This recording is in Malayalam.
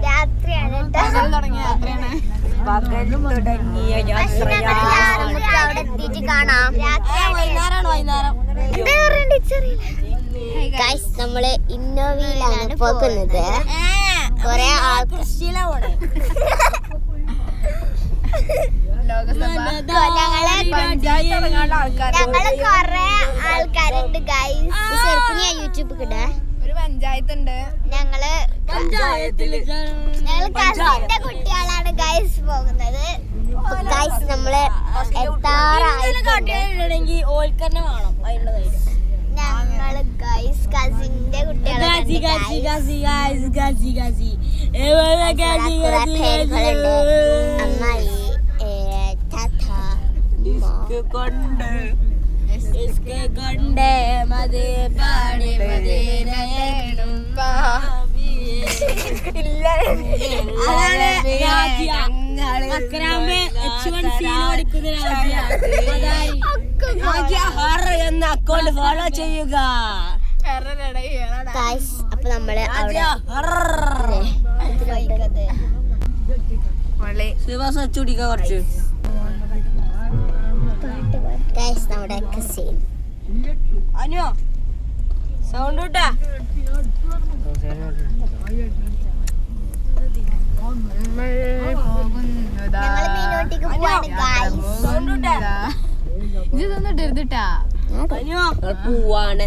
രാത്രിയാണ് അവിടെ എത്തിയിട്ട് കാണാം. നമ്മള് ഇന്നോവയിലാണ് പോകുന്നത്. കൊറേ ഞങ്ങള് കൊറേ ആൾക്കാരുണ്ട് ഗൈസ്. ശരിക്കും ഞാൻ യൂട്യൂബ് കിട്ടാ ഒരു പഞ്ചായത്തുണ്ട്. ഞങ്ങള് കസിന്റെ കുട്ടികളാണ് ഗൈസ് പോകുന്നത്. ഗൈസ് നമ്മള് ഞങ്ങള് ഗൈസ് കസിന്റെ കുട്ടികളുണ്ട്. അമ്മായി കൊണ്ട് മതി പാടി എന്ന അക്കൗണ്ട് ഫോളോ ചെയ്യുക. അപ്പൊ നമ്മള് ചുടിക്ക കുറച്ച് നമ്മുടെ കസിൻ അനു സൗണ്ട് കിട്ടാ ഇതൊന്നും ഇടരുതിട്ടാ. പോവാണ്.